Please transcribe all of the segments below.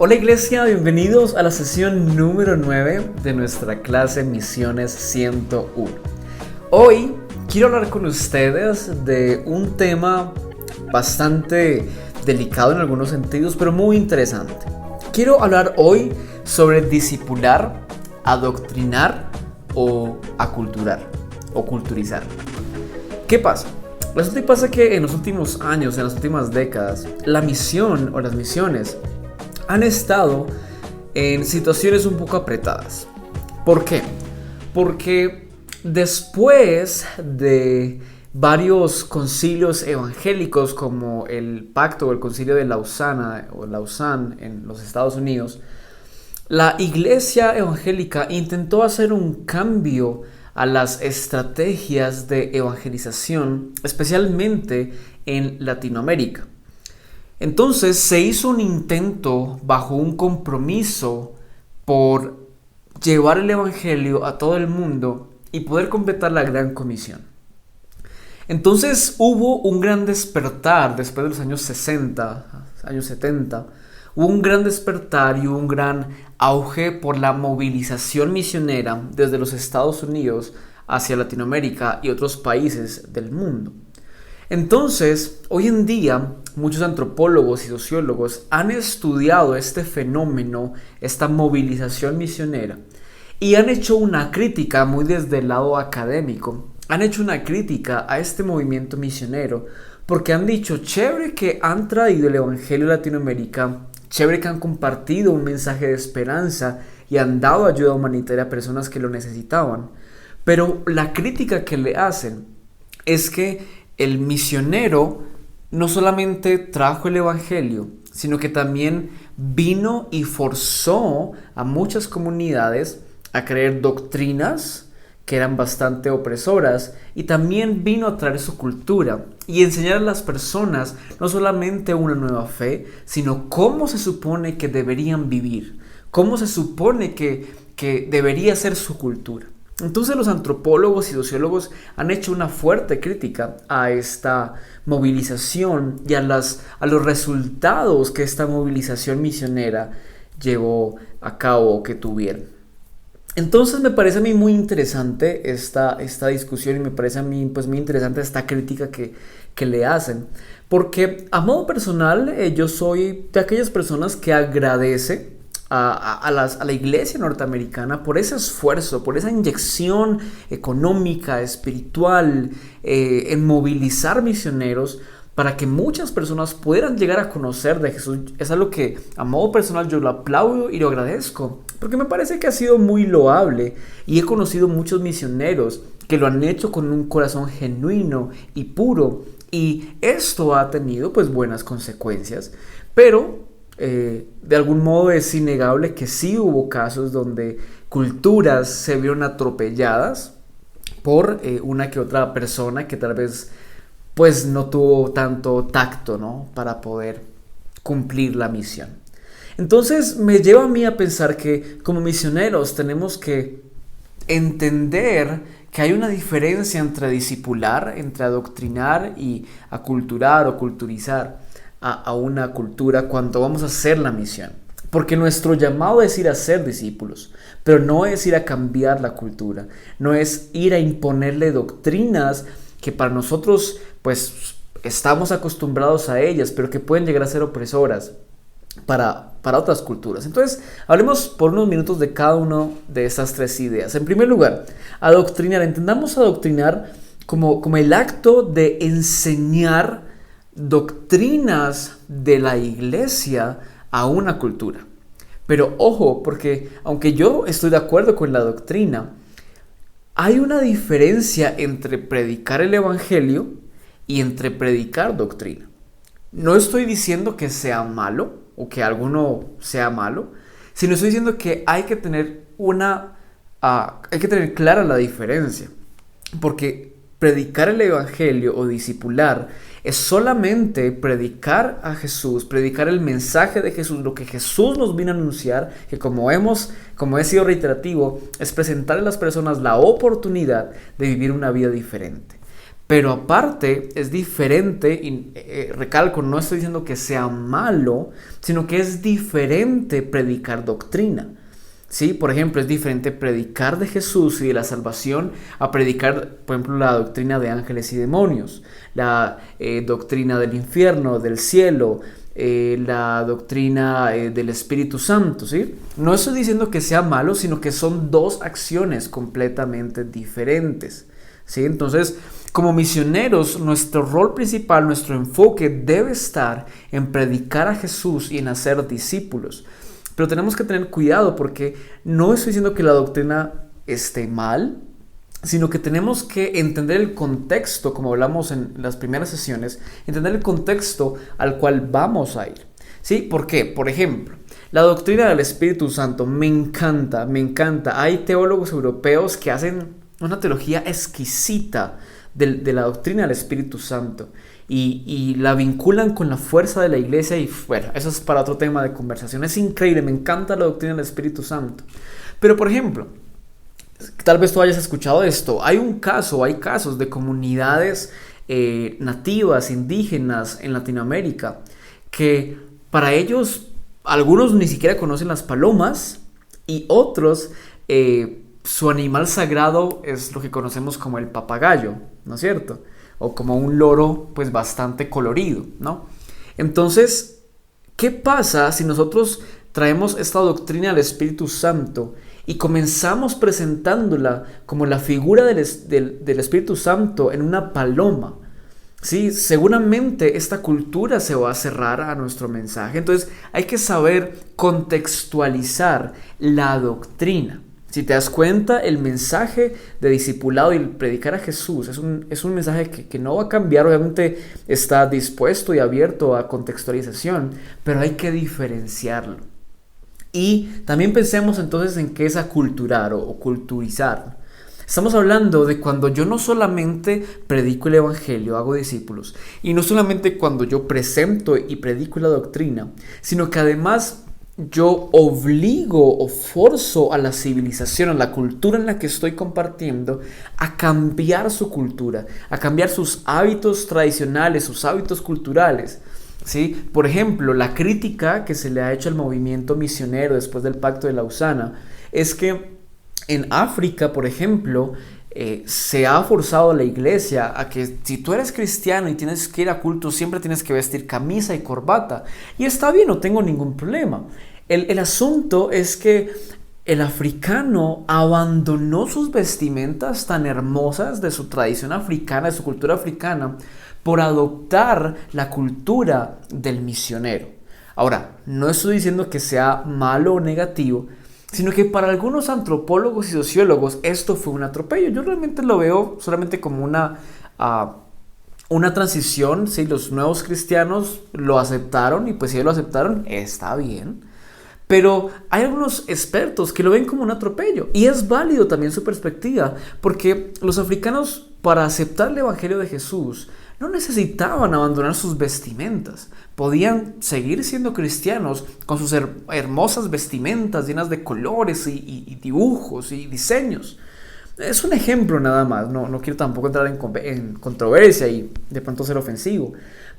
Hola Iglesia, bienvenidos a la sesión número 9 de nuestra clase Misiones 101. Hoy quiero hablar con ustedes de un tema bastante delicado en algunos sentidos, pero muy interesante. Quiero hablar hoy sobre discipular, adoctrinar o aculturar o culturizar. ¿Qué pasa? Resulta y pasa que en los últimos años, en las últimas décadas, la misión o las misiones han estado en situaciones un poco apretadas. ¿Por qué? Porque después de varios concilios evangélicos como el Pacto o el Concilio de Lausana o Lausanne en los Estados Unidos, la Iglesia evangélica intentó hacer un cambio a las estrategias de evangelización, especialmente en Latinoamérica. Entonces se hizo un intento bajo un compromiso por llevar el evangelio a todo el mundo y poder completar la gran comisión. Entonces hubo un gran despertar después de los años 60, años 70, hubo un gran despertar y hubo un gran auge por la movilización misionera desde los Estados Unidos hacia Latinoamérica y otros países del mundo. Entonces, hoy en día, muchos antropólogos y sociólogos han estudiado este fenómeno, esta movilización misionera, y han hecho una crítica muy desde el lado académico. Han hecho una crítica a este movimiento misionero porque han dicho, chévere que han traído el evangelio a Latinoamérica, chévere que han compartido un mensaje de esperanza y han dado ayuda humanitaria a personas que lo necesitaban. Pero la crítica que le hacen es que el misionero no solamente trajo el evangelio, sino que también vino y forzó a muchas comunidades a creer doctrinas que eran bastante opresoras, y también vino a traer su cultura y enseñar a las personas no solamente una nueva fe, sino cómo se supone que deberían vivir, cómo se supone que debería ser su cultura. Entonces los antropólogos y sociólogos han hecho una fuerte crítica a esta movilización y a los resultados que esta movilización misionera llevó a cabo, que tuvieron. Entonces me parece a mí muy interesante esta discusión y me parece a mí pues muy interesante esta crítica que le hacen. Porque a modo personal yo soy de aquellas personas que agradece a la iglesia norteamericana por ese esfuerzo, por esa inyección económica, espiritual, en movilizar misioneros para que muchas personas puedan llegar a conocer de Jesús. Es algo que a modo personal yo lo aplaudo y lo agradezco, porque me parece que ha sido muy loable y he conocido muchos misioneros que lo han hecho con un corazón genuino y puro, y esto ha tenido pues buenas consecuencias, pero de algún modo es innegable que sí hubo casos donde culturas se vieron atropelladas por una que otra persona que tal vez pues no tuvo tanto tacto, ¿no?, para poder cumplir la misión. Entonces me lleva a mí a pensar que como misioneros tenemos que entender que hay una diferencia entre discipular, entre adoctrinar y aculturar o culturizar a una cultura cuando vamos a hacer la misión. Porque nuestro llamado es ir a ser discípulos, pero no es ir a cambiar la cultura, no es ir a imponerle doctrinas que para nosotros pues estamos acostumbrados a ellas, pero que pueden llegar a ser opresoras para otras culturas. Entonces, hablemos por unos minutos de cada una de estas tres ideas. En primer lugar, adoctrinar. Entendamos adoctrinar como el acto de enseñar doctrinas de la iglesia a una cultura. Pero ojo, porque aunque yo estoy de acuerdo con la doctrina, hay una diferencia entre predicar el evangelio y entre predicar doctrina. No estoy diciendo que sea malo o que alguno sea malo, sino estoy diciendo que hay que tener clara la diferencia, porque predicar el evangelio o discipular es solamente predicar a Jesús, predicar el mensaje de Jesús, lo que Jesús nos vino a anunciar, que como he sido reiterativo, es presentar a las personas la oportunidad de vivir una vida diferente. Pero aparte es diferente, y recalco, no estoy diciendo que sea malo, sino que es diferente predicar doctrina. ¿Sí? Por ejemplo, es diferente predicar de Jesús y de la salvación a predicar, por ejemplo, la doctrina de ángeles y demonios, la doctrina del infierno, del cielo, la doctrina del Espíritu Santo, ¿sí? No estoy diciendo que sea malo, sino que son dos acciones completamente diferentes, ¿sí? Entonces, como misioneros, nuestro rol principal, nuestro enfoque debe estar en predicar a Jesús y en hacer discípulos. Pero tenemos que tener cuidado porque no estoy diciendo que la doctrina esté mal, sino que tenemos que entender el contexto, como hablamos en las primeras sesiones, entender el contexto al cual vamos a ir. ¿Sí? ¿Por qué? Por ejemplo, la doctrina del Espíritu Santo me encanta, me encanta. Hay teólogos europeos que hacen una teología exquisita de la doctrina del Espíritu Santo y la vinculan con la fuerza de la iglesia y bueno, eso es para otro tema de conversación. Es increíble, me encanta la doctrina del Espíritu Santo. Pero por ejemplo, tal vez tú hayas escuchado esto, hay casos de comunidades nativas, indígenas en Latinoamérica que para ellos algunos ni siquiera conocen las palomas y otros su animal sagrado es lo que conocemos como el papagayo, ¿no es cierto? O como un loro pues bastante colorido, ¿no? Entonces, ¿qué pasa si nosotros traemos esta doctrina del Espíritu Santo y comenzamos presentándola como la figura del Espíritu Santo en una paloma? Sí, seguramente esta cultura se va a cerrar a nuestro mensaje. Entonces hay que saber contextualizar la doctrina. Si te das cuenta, el mensaje de discipulado y el predicar a Jesús es un mensaje que no va a cambiar. Obviamente está dispuesto y abierto a contextualización, pero hay que diferenciarlo. Y también pensemos entonces en qué es aculturar o culturizar. Estamos hablando de cuando yo no solamente predico el evangelio, hago discípulos, y no solamente cuando yo presento y predico la doctrina, sino que además yo obligo o forzo a la civilización, a la cultura en la que estoy compartiendo, a cambiar su cultura, a cambiar sus hábitos tradicionales, sus hábitos culturales. ¿Sí? Por ejemplo, la crítica que se le ha hecho al movimiento misionero después del Pacto de Lausana es que en África, por ejemplo, se ha forzado a la iglesia a que si tú eres cristiano y tienes que ir a culto, siempre tienes que vestir camisa y corbata. Y está bien, no tengo ningún problema. El asunto es que el africano abandonó sus vestimentas tan hermosas de su tradición africana, de su cultura africana, por adoptar la cultura del misionero. Ahora, no estoy diciendo que sea malo o negativo, sino que para algunos antropólogos y sociólogos esto fue un atropello. Yo realmente lo veo solamente como una transición. ¿Sí? Los nuevos cristianos lo aceptaron y pues si ellos lo aceptaron, está bien. Pero hay algunos expertos que lo ven como un atropello y es válido también su perspectiva, porque los africanos, para aceptar el evangelio de Jesús, no necesitaban abandonar sus vestimentas. Podían seguir siendo cristianos con sus hermosas vestimentas llenas de colores y dibujos y diseños. Es un ejemplo nada más, no quiero tampoco entrar en controversia y de pronto ser ofensivo.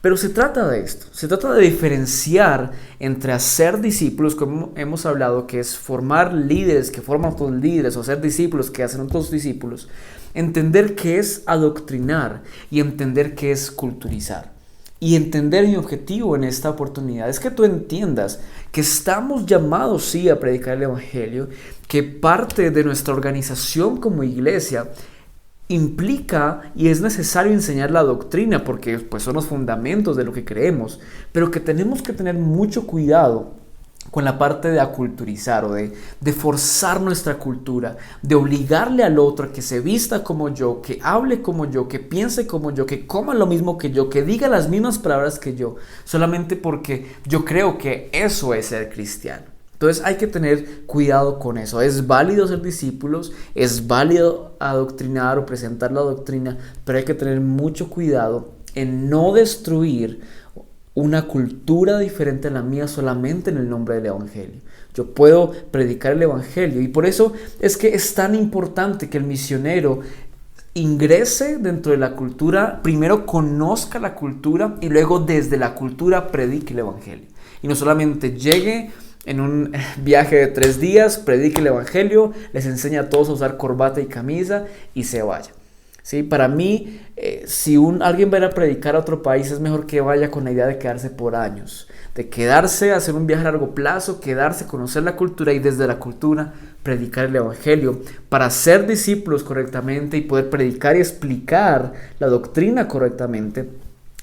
Pero se trata de esto, se trata de diferenciar entre hacer discípulos, como hemos hablado, que es formar líderes que forman otros líderes, o hacer discípulos que hacen otros discípulos, entender qué es adoctrinar y entender qué es culturizar. Y entender mi objetivo en esta oportunidad es que tú entiendas que estamos llamados sí a predicar el evangelio, que parte de nuestra organización como iglesia implica y es necesario enseñar la doctrina porque pues, son los fundamentos de lo que creemos, pero que tenemos que tener mucho cuidado con la parte de aculturizar o de forzar nuestra cultura, de obligarle al otro a que se vista como yo, que hable como yo, que piense como yo, que coma lo mismo que yo, que diga las mismas palabras que yo, solamente porque yo creo que eso es ser cristiano. Entonces hay que tener cuidado con eso. Es válido ser discípulos, es válido adoctrinar o presentar la doctrina, pero hay que tener mucho cuidado en no destruir una cultura diferente a la mía solamente en el nombre del evangelio. Yo puedo predicar el evangelio y por eso es que es tan importante que el misionero ingrese dentro de la cultura, primero conozca la cultura y luego desde la cultura predique el evangelio. Y no solamente llegue en un viaje de 3 días, predique el evangelio, les enseña a todos a usar corbata y camisa y se vaya. ¿Sí? Para mí, si alguien va a ir a predicar a otro país, es mejor que vaya con la idea de quedarse por años, de quedarse, hacer un viaje a largo plazo, quedarse, conocer la cultura y desde la cultura predicar el evangelio para ser discípulos correctamente y poder predicar y explicar la doctrina correctamente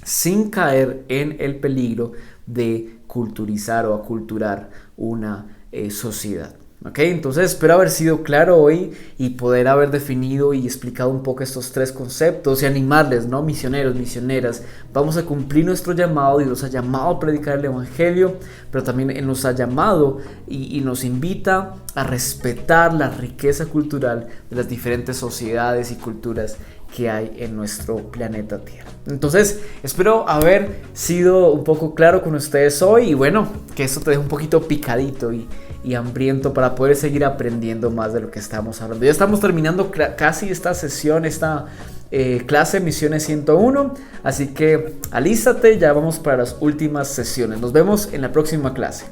sin caer en el peligro de culturizar o aculturar una sociedad. Okay, entonces espero haber sido claro hoy y poder haber definido y explicado un poco estos 3 conceptos y animarles, ¿no? Misioneros, misioneras, vamos a cumplir nuestro llamado. Dios nos ha llamado a predicar el evangelio, pero también Él nos ha llamado y nos invita a respetar la riqueza cultural de las diferentes sociedades y culturas que hay en nuestro planeta Tierra. Entonces espero haber sido un poco claro con ustedes hoy y bueno, que esto te deje un poquito picadito y hambriento para poder seguir aprendiendo más de lo que estamos hablando. Ya estamos terminando casi esta sesión, esta clase Misiones 101, así que alístate, ya vamos para las últimas sesiones. Nos vemos en la próxima clase.